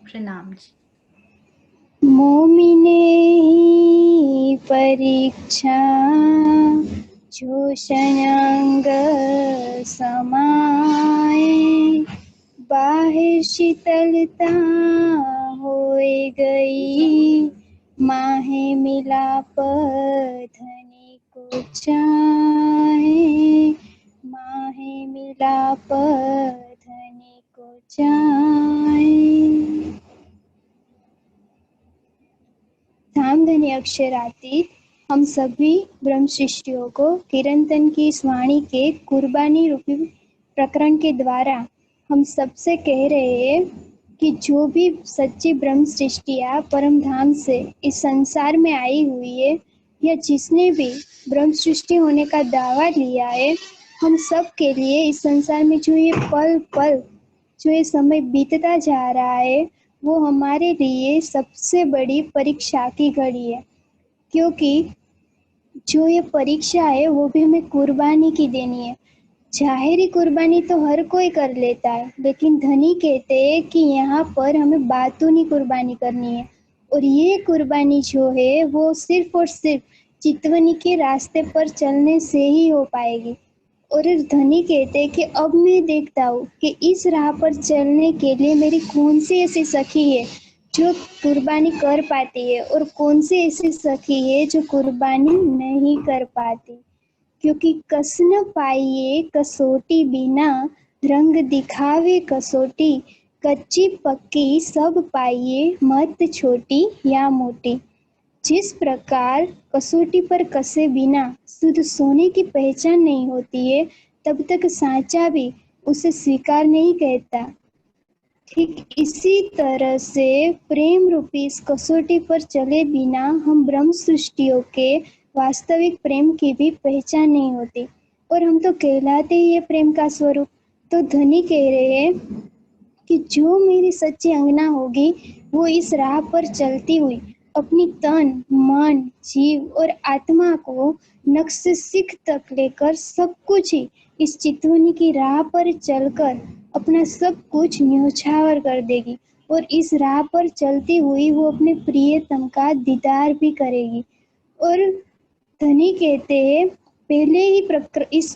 प्रणाम जी। मोमिने ही परीक्षा जोशनांग समाए, बाहिर शीतलता होए गई, माहे मिलाप धनी को चाहे, माहे मिलाप धनी को चाहे। धामधनी अक्षरातीत हम सभी ब्रह्म सृष्टियों को किरंतन की इस वाणी के कुर्बानी रूपी प्रकरण के द्वारा हम सबसे कह रहे हैं कि जो भी सच्ची ब्रह्म सृष्टियाँ परम धाम से इस संसार में आई हुई है, या जिसने भी ब्रह्म सृष्टि होने का दावा लिया है, हम सब के लिए इस संसार में जो ये पल पल जो ये समय बीतता जा रहा है, वो हमारे लिए सबसे बड़ी परीक्षा की घड़ी है। क्योंकि जो ये परीक्षा है वो भी हमें कुर्बानी की देनी है। जाहिरी कुर्बानी तो हर कोई कर लेता है, लेकिन धनी कहते हैं कि यहाँ पर हमें बातूनी कुर्बानी करनी है। और ये कुर्बानी जो है वो सिर्फ और सिर्फ चितवनी के रास्ते पर चलने से ही हो पाएगी। और धनी कहते हैं कि अब मैं देखता हूँ कि इस राह पर चलने के लिए मेरी कौन सी ऐसी सखी है जो कुर्बानी कर पाती है, और कौन सी ऐसी सखी है जो कुर्बानी नहीं कर पाती। क्योंकि कस न पाइए कसोटी बिना, रंग दिखावे कसोटी, कच्ची पक्की सब पाइए, मत छोटी या मोटी। जिस प्रकार कसौटी पर कसे बिना शुद्ध सोने की पहचान नहीं होती है, तब तक सांचा भी उसे स्वीकार नहीं कहता। ठीक इसी तरह से प्रेम रूपी इस कसौटी पर चले बिना हम ब्रह्म सृष्टियों के वास्तविक प्रेम की भी पहचान नहीं होती, और हम तो कहलाते ही है प्रेम का स्वरूप। तो धनी कह रहे हैं कि जो मेरी सच्ची अंगना होगी, वो इस राह पर चलती हुई अपनी तन मन जीव और आत्मा को नख से सिख तक लेकर सब कुछ ही इस चितवनी की राह पर चलकर अपना सब कुछ न्योछावर कर देगी। और इस राह पर चलती हुई वो अपने प्रियतम का दीदार भी करेगी। और धनी कहते हैं, पहले ही इस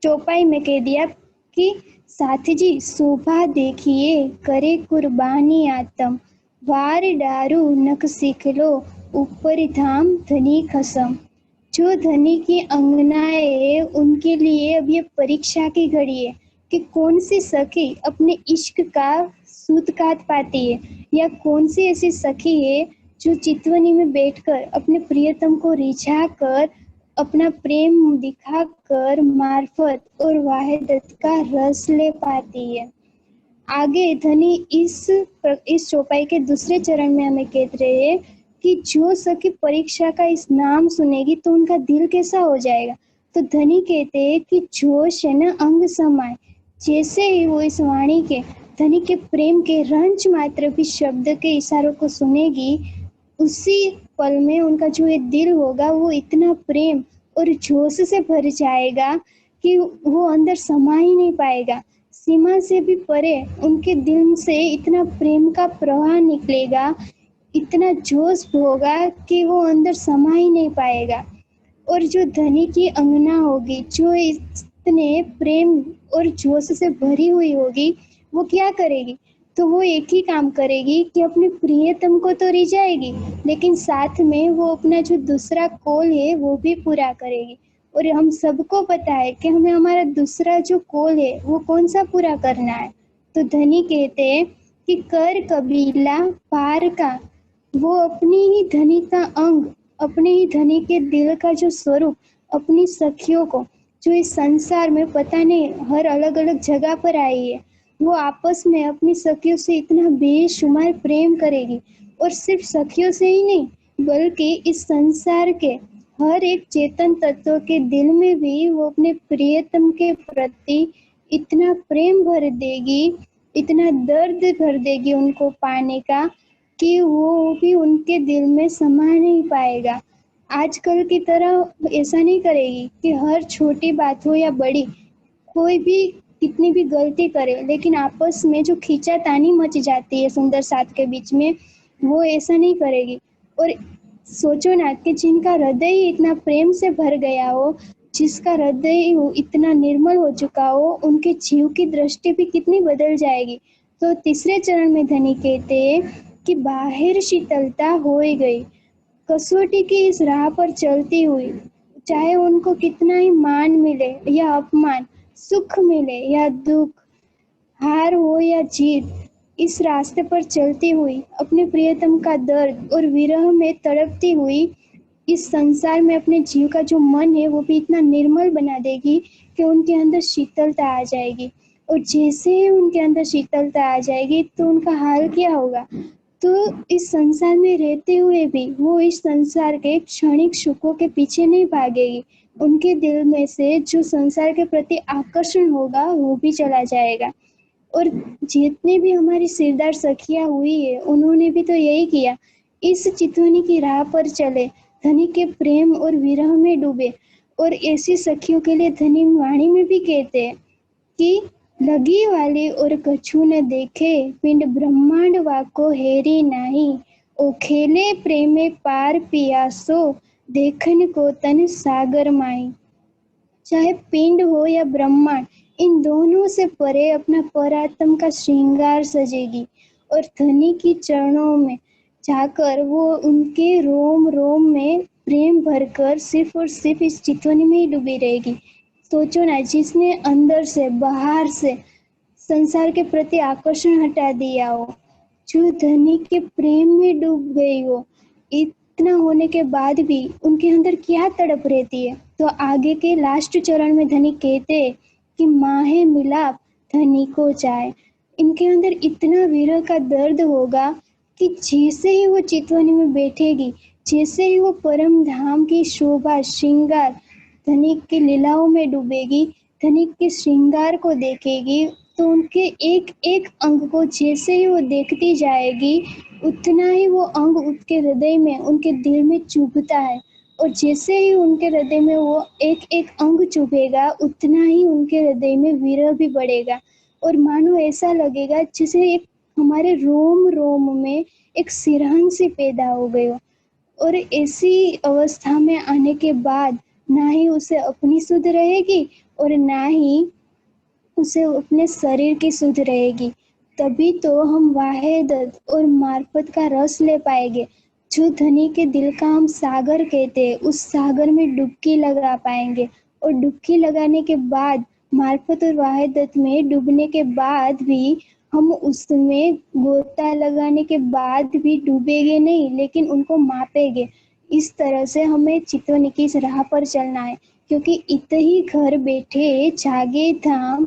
चौपाई में कह दिया कि साथ जी शोभा देखिए, करे कुर्बानी आत्म, वार डारू नख सीख लो, ऊपर धाम धनी खसम। जो धनी की अंगनाएं है उनके लिए अब ये परीक्षा की घड़ी है कि कौन सी सखी अपने इश्क का सूत काट पाती है, या कौन सी ऐसी सखी है जो चितवनी में बैठकर अपने प्रियतम को रिझा कर अपना प्रेम दिखाकर मार्फत और वाहिदत का रस ले पाती है। आगे धनी इस चौपाई के दूसरे चरण में हमें कह रहे हैं कि जो सखी परीक्षा का इस नाम सुनेगी तो उनका दिल कैसा हो जाएगा। तो धनी कहते हैं कि जोश है ना अंग समाए। जैसे ही वो इस वाणी के धनी के प्रेम के रंच मात्र भी शब्द के इशारों को सुनेगी, उसी पल में उनका जो ये दिल होगा वो इतना प्रेम और जोश से भर जाएगा कि वो अंदर समा ही नहीं पाएगा। सीमा से भी परे उनके दिल से इतना प्रेम का प्रवाह निकलेगा, इतना जोश होगा कि वो अंदर समा ही नहीं पाएगा। और जो धनी की अंगना होगी, जो इतने प्रेम और जोश से भरी हुई होगी, वो क्या करेगी? तो वो एक ही काम करेगी कि अपने प्रियतम को तो रिझाएगी, लेकिन साथ में वो अपना जो दूसरा कॉल है वो भी पूरा करेगी। और हम सबको पता है कि हमें हमारा दूसरा जो कॉल है वो कौन सा पूरा करना है। तो धनी कहते हैं कि कर कबीला पार का, वो अपनी ही धनी का अंग, अपने ही धनी के दिल का जो स्वरूप अपनी सखियों को, जो इस संसार में पता नहीं हर अलग अलग जगह पर आई है, वो आपस में अपनी सखियों से इतना बेशुमार प्रेम करेगी। और सिर्फ सखियों से ही नहीं, बल्कि इस संसार के हर एक चेतन तत्व के दिल में भी वो अपने प्रियतम के प्रति इतना प्रेम भर देगी, इतना दर्द भर देगी उनको पाने का, कि वो भी उनके दिल में समा नहीं पाएगा। आजकल की तरह ऐसा नहीं करेगी कि हर छोटी बात हो या बड़ी, कोई भी कितनी भी गलती करे, लेकिन आपस में जो खींचातानी मच जाती है सुंदर साथ के बीच में, वो ऐसा नहीं करेगी। और सोचो ना कि जिनका हृदय ही इतना प्रेम से भर गया हो, जिसका हृदय इतना निर्मल हो चुका हो, उनके जीव की दृष्टि भी कितनी बदल जाएगी। तो तीसरे चरण में धनी कहते हैं कि बाहर शीतलता हो ही गई, कसौटी की इस राह पर चलती हुई, चाहे उनको कितना ही मान मिले या अपमान, सुख मिले या दुख, हार हो या जीत, इस रास्ते पर चलती हुई अपने प्रियतम का दर्द और विरह में तड़पती हुई इस संसार में अपने जीव का जो मन है वो भी इतना निर्मल बना देगी कि उनके अंदर शीतलता आ जाएगी। और जैसे ही उनके अंदर शीतलता आ जाएगी तो उनका हाल क्या होगा? तो इस संसार में रहते हुए भी वो इस संसार के क्षणिक सुखों के पीछे नहीं भागेगी। उनके दिल में से जो संसार के प्रति आकर्षण होगा वो भी चला जाएगा। और जितनी भी हमारी सिरदार सखियां हुई है उन्होंने भी तो यही किया, इस चितवनी की राह पर चले, धनी के प्रेम और विरह में डूबे। और ऐसी सखियों के लिए धनी वाणी में भी कहते हैं कि लगी वाली और कछु न देखे, पिंड ब्रह्मांड वाको हेरी नाही, ओ खेले प्रेमे पार पियासो, देखन को तन सागर माई। चाहे पिंड हो या ब्रह्मांड, इन दोनों से परे अपना परात्म का श्रृंगार सजेगी। और धनी की चरणों में जाकर वो उनके रोम रोम में प्रेम भरकर सिर्फ और सिर्फ इस चितवनी में ही डूबी रहेगी। सोचो ना, जिसने अंदर से बाहर से संसार के प्रति आकर्षण हटा दिया हो, जो धनी के प्रेम में डूब गई हो, इतना होने के बाद भी उनके अंदर क्या तड़प रहती है। तो आगे के लास्ट चरण में धनी कहते हैं कि माहे मिलाप धनी को चाहे। इनके अंदर इतना विरह का दर्द होगा कि जैसे ही वो चितवनी में बैठेगी, जैसे ही वो परम धाम की शोभा श्रृंगार धनिक की लीलाओं में डूबेगी, धनिक के श्रृंगार को देखेगी, तो उनके एक एक अंग को जैसे ही वो देखती जाएगी, उतना ही वो अंग उसके हृदय में, उनके दिल में चुभता है। और जैसे ही उनके हृदय में वो एक एक अंग चुभेगा, उतना ही उनके हृदय में विरह भी बढ़ेगा। और मानो ऐसा लगेगा जैसे एक हमारे रोम रोम में एक सिरहन सी पैदा हो गई हो। और ऐसी अवस्था में आने के बाद ना ही उसे अपनी सुध रहेगी और ना ही उसे अपने शरीर की सुध रहेगी। तभी तो हम वाहिदत और मार्फत का रस ले पाएंगे। जो धनी के दिल का हम सागर कहते हैं, उस सागर में डुबकी लगा पाएंगे। और डुबकी लगाने के बाद, मार्फत और वाहिदत में डूबने के बाद भी, हम उसमें गोता लगाने के बाद भी डूबेंगे नहीं, लेकिन उनको मापेंगे। इस तरह से हमें चितवनी की इस राह पर चलना है, क्योंकि इत ही घर बैठे जागे धाम,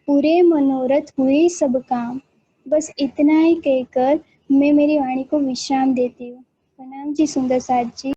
पूरे मनोरथ हुए सब काम। बस इतना ही कहकर मैं मेरी वाणी को विश्राम देती हूँ। प्रणाम जी सुंदर साथ जी।